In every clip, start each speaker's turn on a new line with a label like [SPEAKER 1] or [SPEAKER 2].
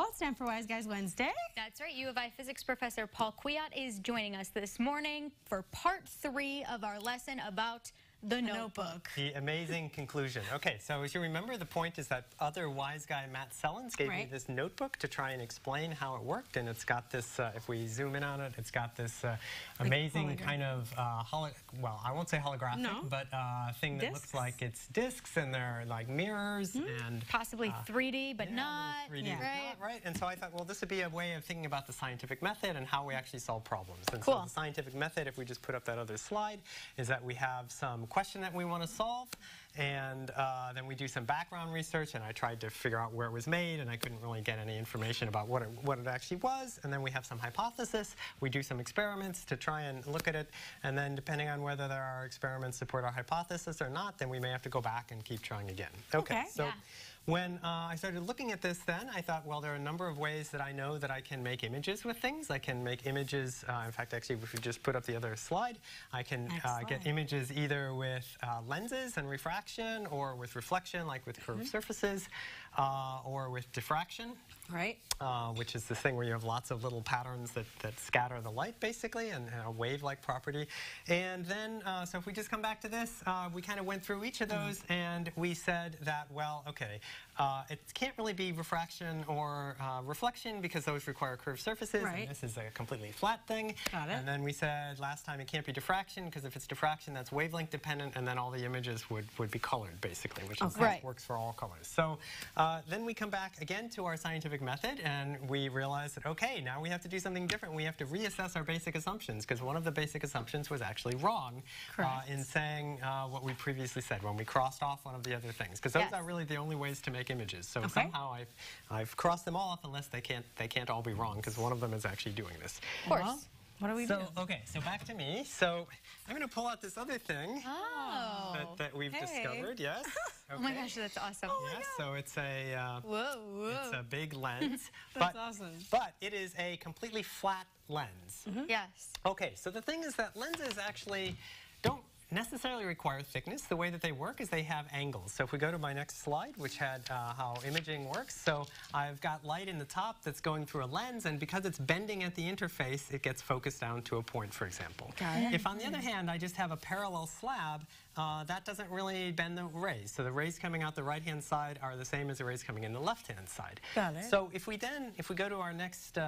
[SPEAKER 1] Well, it's time for Wise Guys Wednesday.
[SPEAKER 2] That's right. U of I physics professor Paul Kwiat is joining us this morning for part 3 of our lesson about the notebook.
[SPEAKER 3] The amazing conclusion. Okay, so as you remember, the point is that other wise guy, Matt Sellens, gave me this notebook to try and explain how it worked. And it's got this, if we zoom in on it, it's got this amazing kind of, well, I won't say holographic, but thing that looks like it's discs and they're like mirrors and
[SPEAKER 2] possibly 3D, but not.
[SPEAKER 3] 3D, right? And so I thought, well, this would be a way of thinking about the scientific method and how we actually solve problems. And so the scientific method, if we just put up that other slide, is that we have some question that we want to solve, and then we do some background research, and I tried to figure out where it was made, and I couldn't really get any information about what it actually was. And then we have some hypothesis. We do some experiments to try and look at it, and then depending on whether there are experiments support our hypothesis or not, then we may have to go back and keep trying again. Okay. So when I started looking at this then, I thought, well, there are a number of ways that I know that I can make images with things. I can make images, in fact, actually, if we just put up the other slide, I can get images either with lenses and refraction, or with reflection, like with curved surfaces, or with diffraction.
[SPEAKER 1] Right.
[SPEAKER 3] Which is this thing where you have lots of little patterns that scatter the light, basically, and a wave-like property. And then, so if we just come back to this, we kind of went through each of those, and we said that, well, okay, it can't really be refraction or reflection because those require curved surfaces, and this is a completely flat thing.
[SPEAKER 1] Got it.
[SPEAKER 3] And then we said last time it can't be diffraction because if it's diffraction, that's wavelength dependent, and then all the images would be colored, basically, which is works for all colors. So then we come back again to our scientific method, and we realize that, okay, now we have to do something different. We have to reassess our basic assumptions, because one of the basic assumptions was actually wrong in saying what we previously said when we crossed off one of the other things, because those are really the only ways to make images. So somehow I've crossed them all off, unless they can't all be wrong, because one of them is actually doing this.
[SPEAKER 2] Of course. Well,
[SPEAKER 1] what do we do?
[SPEAKER 3] Okay, so back to me. So I'm going to pull out this other thing that we've discovered. Yes. Okay.
[SPEAKER 2] Oh my gosh, that's awesome.
[SPEAKER 3] So it's a it's a big lens.
[SPEAKER 1] That's awesome.
[SPEAKER 3] But it is a completely flat lens.
[SPEAKER 2] Yes.
[SPEAKER 3] Okay, so the thing is that lenses actually don't necessarily require thickness. The way that they work is they have angles. So if we go to my next slide, which had how imaging works, so I've got light in the top that's going through a lens, and because it's bending at the interface, it gets focused down to a point, for example. If on the other hand, I just have a parallel slab, that doesn't really bend the rays. So the rays coming out the right-hand side are the same as the rays coming in the left-hand side.
[SPEAKER 1] Got it.
[SPEAKER 3] So if we go to our next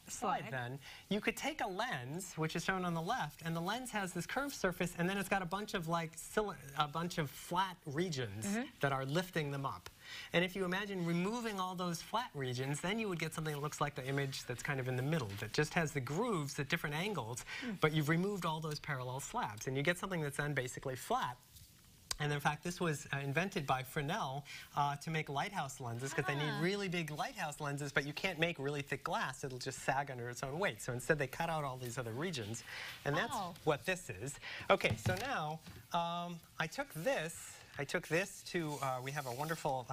[SPEAKER 3] slide, then you could take a lens, which is shown on the left, and the lens has this curved surface, and then it's got a bunch of flat regions that are lifting them up. And if you imagine removing all those flat regions, then you would get something that looks like the image that's kind of in the middle, that just has the grooves at different angles, but you've removed all those parallel slabs, and you get something that's then basically flat. And in fact, this was invented by Fresnel to make lighthouse lenses, because they need really big lighthouse lenses, but you can't make really thick glass. It'll just sag under its own weight. So instead, they cut out all these other regions. And that's what this is. Okay, so now I took this to, we have a wonderful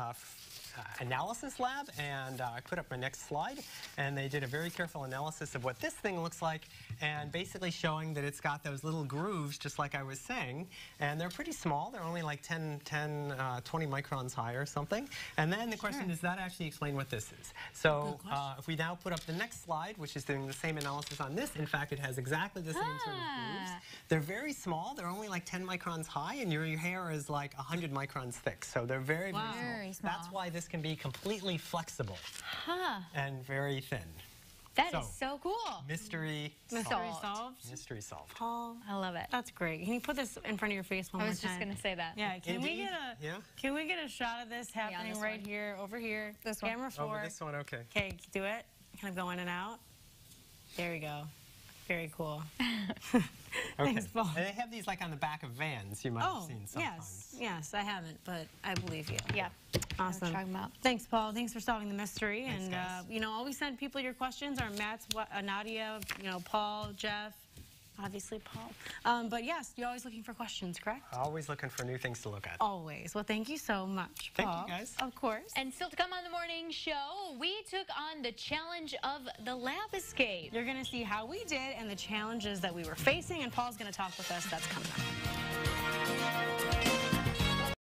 [SPEAKER 3] analysis lab, and I put up my next slide, and they did a very careful analysis of what this thing looks like, and basically showing that it's got those little grooves, just like I was saying, and they're pretty small. They're only like 20 microns high or something. And then the question is, that actually explain what this is? So if we now put up the next slide, which is doing the same analysis on this, in fact, it has exactly the same sort of grooves. They're very small. They're only like 10 microns high, and your hair is like 100 microns thick. So they're very, very small. That's why this can be completely flexible and very thin.
[SPEAKER 2] That is so cool.
[SPEAKER 1] Mystery solved.
[SPEAKER 3] Mystery solved.
[SPEAKER 1] Paul,
[SPEAKER 2] I love it.
[SPEAKER 1] That's great. Can you put this in front of your face one more time?
[SPEAKER 2] I was just going to say that.
[SPEAKER 1] Yeah. Can we get a shot of this happening right here, over here? This one. Camera 4.
[SPEAKER 3] Over this one, okay.
[SPEAKER 1] Okay, do it. Kind of go in and out. There we go. Very cool. Thanks, Paul.
[SPEAKER 3] And they have these like on the back of vans. You might have seen sometimes.
[SPEAKER 1] Yes, I haven't, but I believe you.
[SPEAKER 2] Yeah.
[SPEAKER 1] Awesome. Thanks, Paul. Thanks for solving the mystery.
[SPEAKER 3] Thanks,
[SPEAKER 1] and you know, always send people your questions. Our Matt's, Nadia, Paul, Jeff. Obviously, Paul. But yes, you're always looking for questions, correct?
[SPEAKER 3] Always looking for new things to look at.
[SPEAKER 1] Always. Well, thank you so much, Paul.
[SPEAKER 3] Thank you, guys.
[SPEAKER 1] Of course.
[SPEAKER 2] And still to come on the morning show, we took on the challenge of the lab escape.
[SPEAKER 1] You're going to see how we did and the challenges that we were facing, and Paul's going to talk with us. That's coming up.